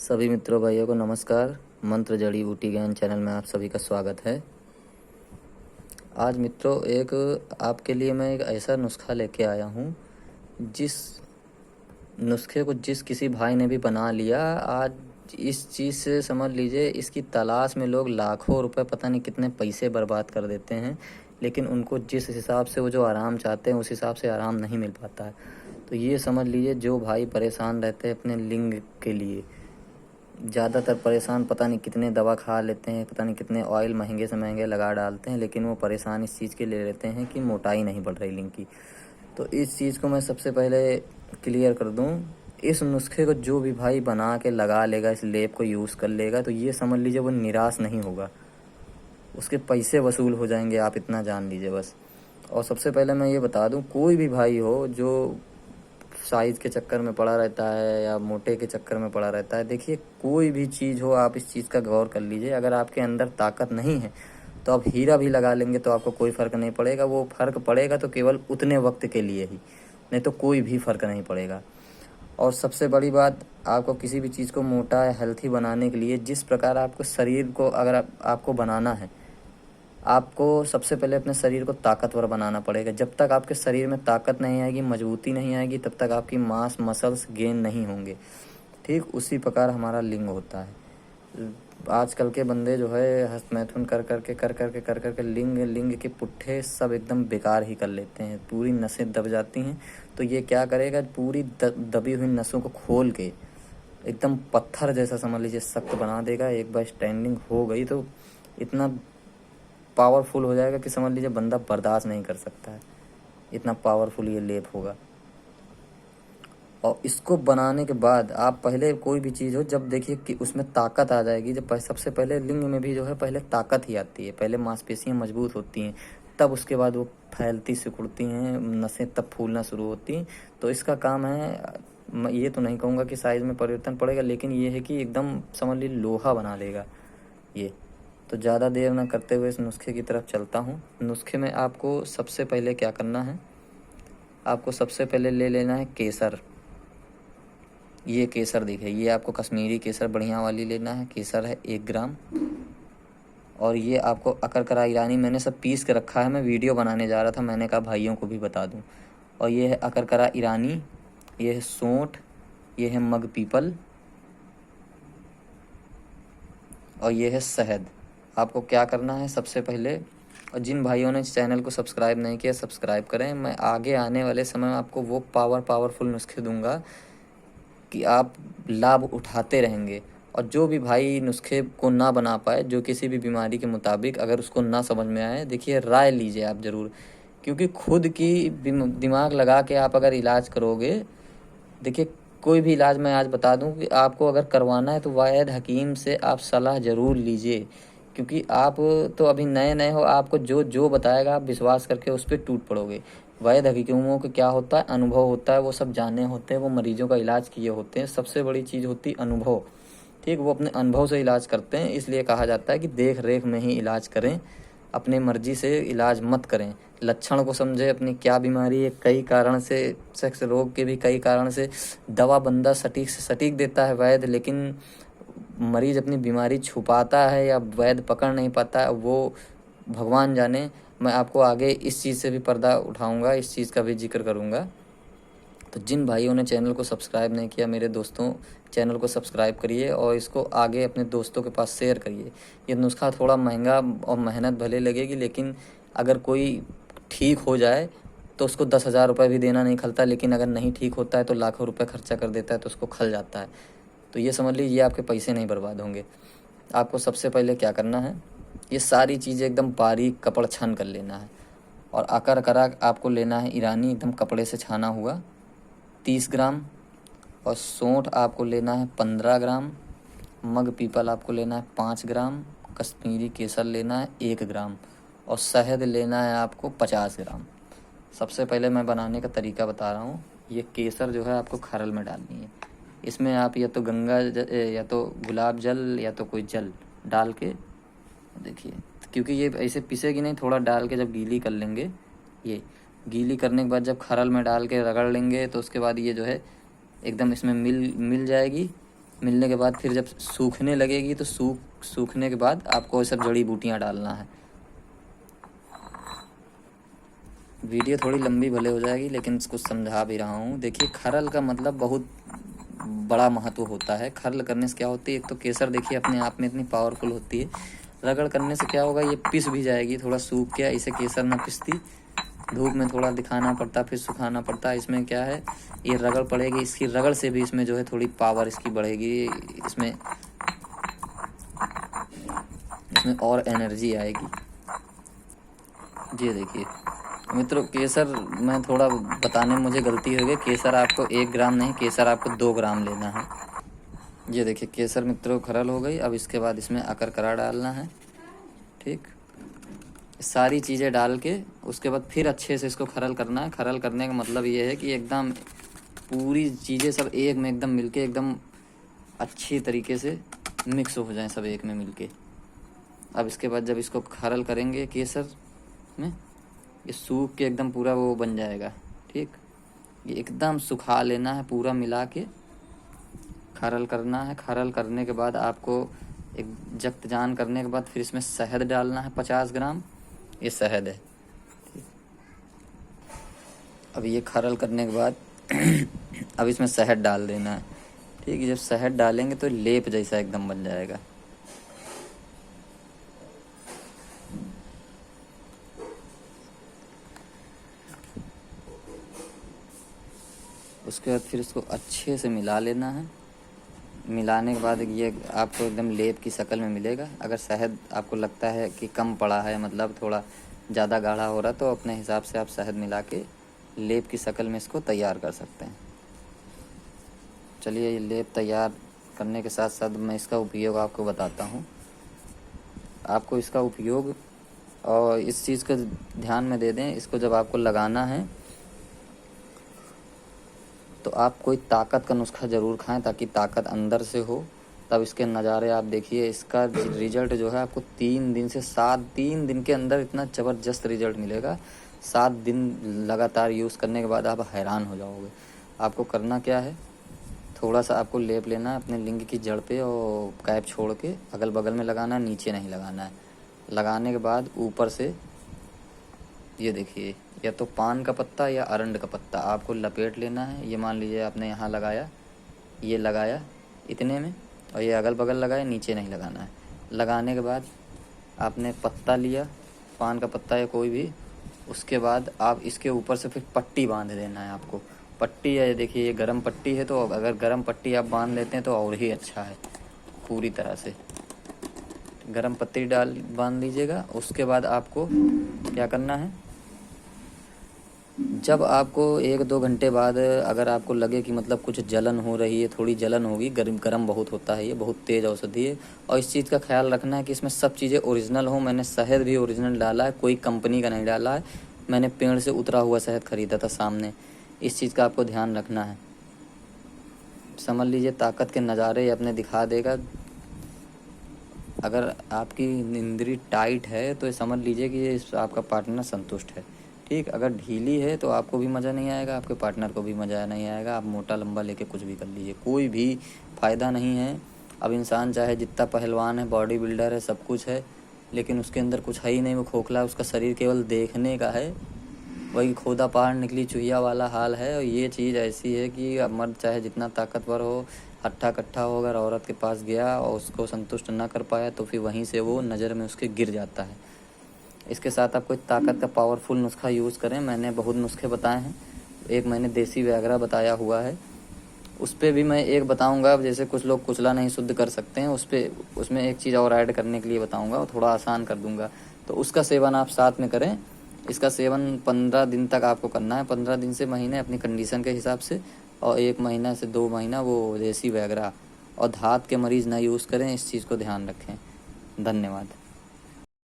सभी मित्रों भाइयों को नमस्कार। मंत्र जड़ी बूटी ज्ञान चैनल में आप सभी का स्वागत है। आज मित्रों एक आपके लिए मैं एक ऐसा नुस्खा लेके आया हूँ जिस नुस्खे को जिस किसी भाई ने भी बना लिया, आज इस चीज़ से समझ लीजिए इसकी तलाश में लोग लाखों रुपए पता नहीं कितने पैसे बर्बाद कर देते हैं, लेकिन उनको जिस हिसाब से वो जो आराम चाहते हैं उस हिसाब से आराम नहीं मिल पाता है। तो ये समझ लीजिए जो भाई परेशान रहते हैं अपने लिंग के लिए, ज़्यादातर परेशान पता नहीं कितने दवा खा लेते हैं, पता नहीं कितने ऑयल महंगे से महंगे लगा डालते हैं, लेकिन वो परेशान इस चीज़ के ले लेते हैं कि मोटाई नहीं बढ़ रही लिंग की। तो इस चीज़ को मैं सबसे पहले क्लियर कर दूं, इस नुस्खे को जो भी भाई बना के लगा लेगा, इस लेप को यूज़ कर लेगा, तो ये समझ लीजिए वो निराश नहीं होगा, उसके पैसे वसूल हो जाएंगे, आप इतना जान लीजिए बस। और सबसे पहले मैं ये बता दूं, कोई भी भाई हो जो साइज़ के चक्कर में पड़ा रहता है या मोटे के चक्कर में पड़ा रहता है, देखिए कोई भी चीज़ हो आप इस चीज़ का गौर कर लीजिए। अगर आपके अंदर ताकत नहीं है तो आप हीरा भी लगा लेंगे तो आपको कोई फ़र्क नहीं पड़ेगा। वो फ़र्क पड़ेगा तो केवल उतने वक्त के लिए ही, नहीं तो कोई भी फ़र्क नहीं पड़ेगा। और सबसे बड़ी बात, आपको किसी भी चीज़ को मोटा या हेल्थी बनाने के लिए जिस प्रकार आपको शरीर को अगर आपको बनाना है, आपको सबसे पहले अपने शरीर को ताकतवर बनाना पड़ेगा। जब तक आपके शरीर में ताकत नहीं आएगी, मजबूती नहीं आएगी, तब तक आपकी मांस मसल्स गेन नहीं होंगे। ठीक उसी प्रकार हमारा लिंग होता है। आजकल के बंदे जो है हस्तमैथुन कर कर के लिंग लिंग के पुट्ठे सब एकदम बेकार ही कर लेते हैं, पूरी नसें दब जाती हैं। तो ये क्या करेगा, पूरी दबी हुई नसों को खोल के एकदम पत्थर जैसा समझ लीजिए सख्त बना देगा। एक बार स्टैंडिंग हो गई तो इतना पावरफुल हो जाएगा कि समझ लीजिए बंदा बर्दाश्त नहीं कर सकता है, इतना पावरफुल ये लेप होगा। और इसको बनाने के बाद आप पहले कोई भी चीज़ हो, जब देखिए कि उसमें ताकत आ जाएगी, जब सबसे पहले लिंग में भी जो है पहले ताकत ही आती है, पहले मांसपेशियां मजबूत होती हैं, तब उसके बाद वो फैलती सिकुड़ती हैं, नसें तब फूलना शुरू होती हैं। तो इसका काम है, मैं ये तो नहीं कहूँगा कि साइज़ में परिवर्तन पड़ेगा, लेकिन ये है कि एकदम समझ लीजिए लोहा बना देगा ये। तो ज़्यादा देर ना करते हुए इस नुस्खे की तरफ चलता हूँ। नुस्खे में आपको सबसे पहले क्या करना है, आपको सबसे पहले ले लेना है केसर। ये केसर देखिए, ये आपको कश्मीरी केसर बढ़िया वाली लेना है। केसर है 1 ग्राम। और ये आपको अकरकरा ईरानी, मैंने सब पीस के रखा है, मैं वीडियो बनाने जा रहा था, मैंने कहा भाइयों को भी बता दूं। और ये है अकरकरा ईरानी, ये है सोंठ, ये है मग पीपल, और ये है शहद। आपको क्या करना है सबसे पहले, और जिन भाइयों ने चैनल को सब्सक्राइब नहीं किया सब्सक्राइब करें। मैं आगे आने वाले समय में आपको वो पावरफुल नुस्खे दूंगा कि आप लाभ उठाते रहेंगे। और जो भी भाई नुस्खे को ना बना पाए, जो किसी भी बीमारी के मुताबिक अगर उसको ना समझ में आए, देखिए राय लीजिए आप ज़रूर, क्योंकि खुद की दिमाग लगा के आप अगर इलाज करोगे, देखिए कोई भी इलाज मैं आज बता दूं कि आपको अगर करवाना है तो वैद्य हकीम से आप सलाह ज़रूर लीजिए, क्योंकि आप तो अभी नए नए हो, आपको जो जो बताएगा आप विश्वास करके उस पर टूट पड़ोगे। वैद्य हकीमों को क्या होता है, अनुभव होता है, वो सब जाने होते हैं, वो मरीजों का इलाज किए होते हैं। सबसे बड़ी चीज़ होती अनुभव। ठीक, वो अपने अनुभव से इलाज करते हैं, इसलिए कहा जाता है कि देख रेख में ही इलाज करें, अपने मर्जी से इलाज मत करें। लक्षण को समझे अपनी क्या बीमारी है, कई कारण से, सेक्स रोग के भी कई कारण से दवा बंदा सटीक से सटीक देता है वैद्य, लेकिन मरीज अपनी बीमारी छुपाता है या वैद्य पकड़ नहीं पाता है, वो भगवान जाने। मैं आपको आगे इस चीज़ से भी पर्दा उठाऊंगा, इस चीज़ का भी जिक्र करूंगा। तो जिन भाइयों ने चैनल को सब्सक्राइब नहीं किया, मेरे दोस्तों चैनल को सब्सक्राइब करिए और इसको आगे अपने दोस्तों के पास शेयर करिए। ये नुस्खा थोड़ा महंगा और मेहनत भले लगेगी, लेकिन अगर कोई ठीक हो जाए तो उसको 10,000 रुपये भी देना नहीं खलता, लेकिन अगर नहीं ठीक होता है तो लाखों रुपये खर्चा कर देता है तो उसको खल जाता है। तो ये समझ लीजिए आपके पैसे नहीं बर्बाद होंगे। आपको सबसे पहले क्या करना है, ये सारी चीज़ें एकदम बारीक कपड़ छान कर लेना है। और आकर करा आपको लेना है ईरानी, एकदम कपड़े से छाना हुआ 30 ग्राम। और सौंठ आपको लेना है 15 ग्राम। मग पीपल आपको लेना है 5 ग्राम। कश्मीरी केसर लेना है 1 ग्राम। और शहद लेना है आपको 50 ग्राम। सबसे पहले मैं बनाने का तरीका बता रहा हूँ। ये केसर जो है आपको खारल में डालनी है। इसमें आप या तो या तो गुलाब जल या तो कोई जल डाल के देखिए, क्योंकि ये ऐसे पिसेगी नहीं, थोड़ा डाल के जब गीली कर लेंगे, ये गीली करने के बाद जब खरल में डाल के रगड़ लेंगे तो उसके बाद ये जो है एकदम इसमें मिल जाएगी। मिलने के बाद फिर जब सूखने लगेगी तो सूखने के बाद आपको सब जड़ी बूटियाँ डालना है। वीडियो थोड़ी लंबी भले हो जाएगी लेकिन इसको समझा भी रहा हूँ। देखिए खरल का मतलब बहुत बड़ा महत्व होता है। खरल करने से क्या होती है, एक तो केसर देखिए अपने आप में इतनी पावरफुल होती है, रगड़ करने से क्या होगा, ये पिस भी जाएगी। थोड़ा सूख गया, इसे केसर ना पिसती, धूप में थोड़ा दिखाना पड़ता, फिर सुखाना पड़ता। इसमें क्या है, ये रगड़ पड़ेगी, इसकी रगड़ से भी इसमें जो है थोड़ी पावर इसकी बढ़ेगी, इसमें और एनर्जी आएगी। ये देखिए मित्रों, केसर में थोड़ा बताने में मुझे गलती हो गई। केसर आपको 1 ग्राम नहीं, केसर आपको 2 ग्राम लेना है। ये देखिए केसर मित्रों खरल हो गई। अब इसके बाद इसमें अकरकरा डालना है। ठीक, सारी चीज़ें डाल के उसके बाद फिर अच्छे से इसको खरल करना है। खरल करने का मतलब ये है कि एकदम पूरी चीज़ें सब एक में एकदम मिलके एकदम अच्छी तरीके से मिक्स हो जाएं, सब एक में मिलके। अब इसके बाद जब इसको खरल करेंगे केसर में, ये सूख के एकदम पूरा वो बन जाएगा। ठीक, ये एकदम सुखा लेना है, पूरा मिला के खरल करना है। खरल करने के बाद आपको एक जख्तजान करने के बाद फिर इसमें शहद डालना है 50 ग्राम। ये शहद है। अब ये खरल करने के बाद अब इसमें शहद डाल देना है। ठीक है, जब शहद डालेंगे तो लेप जैसा एकदम बन जाएगा। उसके बाद फिर इसको अच्छे से मिला लेना है। मिलाने के बाद ये आपको एकदम लेप की शक्ल में मिलेगा। अगर शहद आपको लगता है कि कम पड़ा है, मतलब थोड़ा ज़्यादा गाढ़ा हो रहा, तो अपने हिसाब से आप शहद मिला के लेप की शक्ल में इसको तैयार कर सकते हैं। चलिए, ये लेप तैयार करने के साथ साथ मैं इसका उपयोग आपको बताता हूँ। आपको इसका उपयोग और इस चीज़ का ध्यान में दे दें, इसको जब आपको लगाना है तो आप कोई ताकत का नुस्खा ज़रूर खाएं ताकि ताकत अंदर से हो। तब इसके नज़ारे आप देखिए। इसका रिजल्ट जो है आपको 3 दिन से 3 दिन के अंदर इतना ज़बरदस्त रिजल्ट मिलेगा। 7 दिन लगातार यूज़ करने के बाद आप हैरान हो जाओगे। आपको करना क्या है, थोड़ा सा आपको लेप लेना है अपने लिंग की जड़ पे और कैप छोड़ के अगल बगल में लगाना है, नीचे नहीं लगाना है। लगाने के बाद ऊपर से ये देखिए, या तो पान का पत्ता या अरंड का पत्ता आपको लपेट लेना है। ये मान लीजिए आपने यहाँ लगाया, ये लगाया इतने में, और ये अगल बगल लगाया, नीचे नहीं लगाना है। लगाने के बाद आपने पत्ता लिया, पान का पत्ता या कोई भी, उसके बाद आप इसके ऊपर से फिर पट्टी बांध देना है आपको। पट्टी है, देखिए ये गरम पट्टी है, तो अगर गरम पट्टी आप बांध लेते हैं तो और ही अच्छा है। पूरी तरह से गरम पट्टी बांध लीजिएगा। उसके बाद आपको क्या करना है, जब आपको 1-2 घंटे बाद अगर आपको लगे कि मतलब कुछ जलन हो रही है, थोड़ी जलन होगी, गरम बहुत होता है, ये बहुत तेज़ औषधि है। और इस चीज़ का ख्याल रखना है कि इसमें सब चीज़ें ओरिजिनल हो। मैंने शहद भी ओरिजिनल डाला है, कोई कंपनी का नहीं डाला है। मैंने पेड़ से उतरा हुआ शहद खरीदा था सामने। इस चीज़ का आपको ध्यान रखना है। समझ लीजिए ताकत के नज़ारे अपने दिखा देगा। अगर आपकी इंद्री टाइट है तो ये समझ लीजिए कि ये आपका पार्टनर संतुष्ट है। ठीक, अगर ढीली है तो आपको भी मज़ा नहीं आएगा, आपके पार्टनर को भी मज़ा नहीं आएगा। आप मोटा लंबा लेके कुछ भी कर लीजिए, कोई भी फ़ायदा नहीं है। अब इंसान चाहे जितना पहलवान है, बॉडी बिल्डर है, सब कुछ है, लेकिन उसके अंदर कुछ है ही नहीं, वो खोखला है। उसका शरीर केवल देखने का है, वही खोदा पहाड़ निकली चुहिया वाला हाल है। और ये चीज़ ऐसी है कि अब मर्द चाहे जितना ताकतवर हो, हट्ठा कट्ठा हो, अगर औरत के पास गया और उसको संतुष्ट ना कर पाया तो फिर वहीं से वो नज़र में उसके गिर जाता है। इसके साथ आप कोई ताकत का पावरफुल नुस्खा यूज़ करें। मैंने बहुत नुस्खे बताए हैं, एक मैंने देसी व्याग्रा बताया हुआ है, उस पर भी मैं एक बताऊंगा। जैसे कुछ लोग कुचला नहीं शुद्ध कर सकते हैं, उसमें एक चीज़ और ऐड करने के लिए बताऊंगा और थोड़ा आसान कर दूंगा, तो उसका सेवन आप साथ में करें। इसका सेवन 15 दिन तक आपको करना है, 15 दिन से महीने अपनी कंडीशन के हिसाब से, और 1 महीना से 2 महीना वो देसी व्याग्रा। और धात के मरीज़ ना यूज़ करें, इस चीज़ को ध्यान रखें। धन्यवाद।